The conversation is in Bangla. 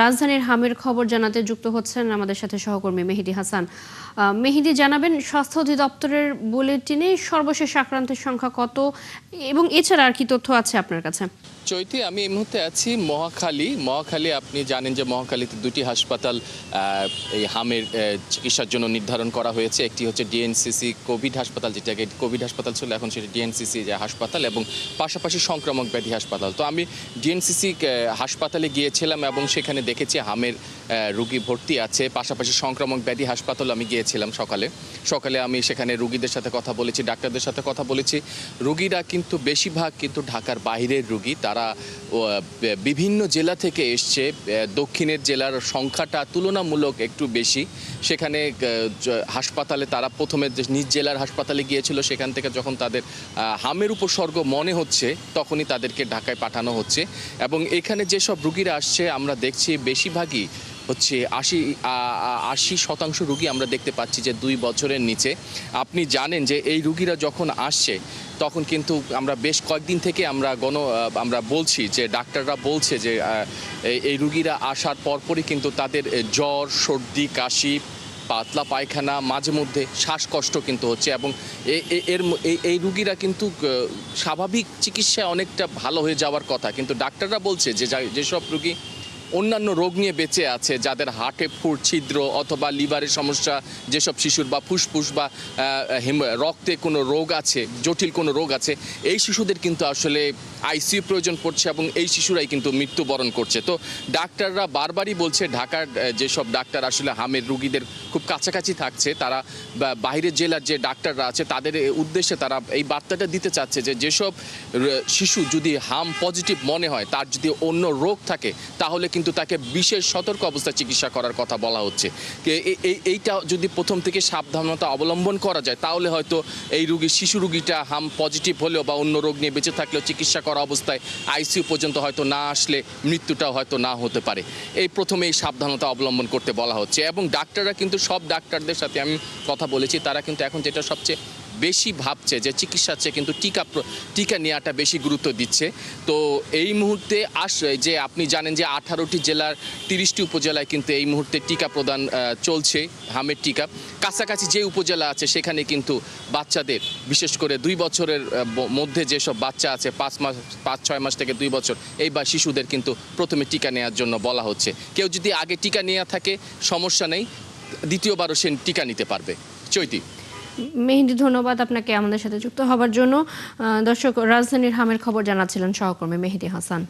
রাজধানীর হামের খবর জানাতে যুক্ত হচ্ছেন আমাদের সাথে সহকর্মী মেহেদী হাসান। মেহেদী, জানাবেন স্বাস্থ্য অধিদপ্তরের বুলেটিনে সর্বশেষ আক্রান্তের সংখ্যা কত এবং এছাড়া আর কি তথ্য আছে আপনার কাছে? চৈতি, আমি এই মুহূর্তে আছি মহাখালী। আপনি জানেন যে মহাখালীতে দুটি হাসপাতাল এই হামের চিকিৎসার জন্য নির্ধারণ করা হয়েছে। একটি হচ্ছে ডিএনসিসি কোভিড হাসপাতাল, যেটা আগে কোভিড হাসপাতাল ছিল, এখন সেটা ডিএনসিসি যে হাসপাতাল, এবং পাশাপাশি সংক্রামক ব্যাধি হাসপাতাল। তো আমি ডিএনসিসি হাসপাতালে গিয়েছিলাম এবং সেখানে দেখেছি হামের রুগী ভর্তি আছে। পাশাপাশি সংক্রামক ব্যাধি হাসপাতালে আমি গিয়েছিলাম সকালে আমি সেখানে রুগীদের সাথে কথা বলেছি, ডাক্তারদের সাথে কথা বলেছি। রুগীরা কিন্তু বেশিরভাগ কিন্তু ঢাকার বাইরের রুগী, তারা বিভিন্ন জেলা থেকে এসছে। দক্ষিণের জেলার সংখ্যাটা তুলনামূলক একটু বেশি। সেখানে হাসপাতালে তারা প্রথমে নিজ জেলার হাসপাতালে গিয়েছিল, সেখান থেকে যখন তাদের হামের উপসর্গ মনে হচ্ছে তখনই তাদেরকে ঢাকায় পাঠানো হচ্ছে। এবং এখানে যেসব রুগীরা আসছে আমরা দেখছি বেশিরভাগই হচ্ছে 80% রুগী আমরা দেখতে পাচ্ছি যে 2 বছরের নিচে। আপনি জানেন যে এই রুগীরা যখন আসছে তখন কিন্তু আমরা বেশ কয়েকদিন থেকে আমরা বলছি যে ডাক্তাররা বলছে যে এই রুগীরা আসার পরপরই কিন্তু তাদের জ্বর, সর্দি, কাশি, পাতলা পায়খানা, মাঝে মধ্যে শ্বাসকষ্ট কিন্তু হচ্ছে। এবং এই রুগীরা কিন্তু স্বাভাবিক চিকিৎসায় অনেকটা ভালো হয়ে যাওয়ার কথা, কিন্তু ডাক্তাররা বলছে যে যেসব রুগী অন্যান্য রোগ নিয়ে বেঁচে আছে, যাদের হার্টে ছিদ্র অথবা লিভারের সমস্যা, যেসব শিশুর বা ফুসফুস বা রক্তে কোনো রোগ আছে, জটিল কোনো রোগ আছে, এই শিশুদের কিন্তু আসলে আইসিইউ প্রয়োজন পড়ছে এবং এই শিশুরাই কিন্তু মৃত্যুবরণ করছে। তো ডাক্তাররা বারবারই বলছে, ঢাকার যেসব ডাক্তার আসলে হামের রুগীদের খুব কাছাকাছি থাকছে, তারা বাইরের জেলার যে ডাক্তাররা আছে তাদের উদ্দেশ্যে তারা এই বার্তাটা দিতে চাচ্ছে যে যেসব শিশু যদি হাম পজিটিভ মনে হয়, তার যদি অন্য রোগ থাকে, তাহলে কিন্তু তাকে বিশেষ সতর্ক অবস্থায় চিকিৎসা করার কথা বলা হচ্ছে। এইটা যদি প্রথম থেকে সাবধানতা অবলম্বন করা যায়, তাহলে হয়তো এই শিশু রুগীটা হাম পজিটিভ হলেও বা অন্য রোগ নিয়ে বেঁচে থাকলেও চিকিৎসা করা অবস্থায় আইসিইউ পর্যন্ত হয়তো না আসলে মৃত্যুটাও হয়তো না হতে পারে। প্রথমে এই সাবধানতা অবলম্বন করতে বলা হচ্ছে। এবং ডাক্তাররা কিন্তু, সব ডাক্তারদের সাথে আমি কথা বলেছি, তারা কিন্তু এখন যেটা সবচেয়ে বেশি ভাবছে যে চিকিৎসার চেয়ে কিন্তু টিকা নেওয়াটা বেশি গুরুত্ব দিচ্ছে। তো এই মুহূর্তে যে আপনি জানেন যে 18টি জেলার 30টি উপজেলায় কিন্তু এই মুহূর্তে টিকা প্রদান চলছে, হামের টিকা। কাছাকাছি যে উপজেলা আছে সেখানে কিন্তু বাচ্চাদের, বিশেষ করে 2 বছরের মধ্যে যেসব বাচ্চা আছে, 5-6 মাস থেকে 2 বছর, এই বা শিশুদের কিন্তু প্রথমে টিকা নেওয়ার জন্য বলা হচ্ছে। কেউ যদি আগে টিকা নেওয়া থাকে সমস্যা নেই, দ্বিতীয়বারও সে টিকা নিতে পারবে। চৈতি। মেহেদী, ধন্যবাদ আপনাকে আমাদের সাথে যুক্ত হবার জন্য। দর্শক, রাজধানীর হামের খবর জানাচ্ছিলেন সহকর্মী মেহেদী হাসান।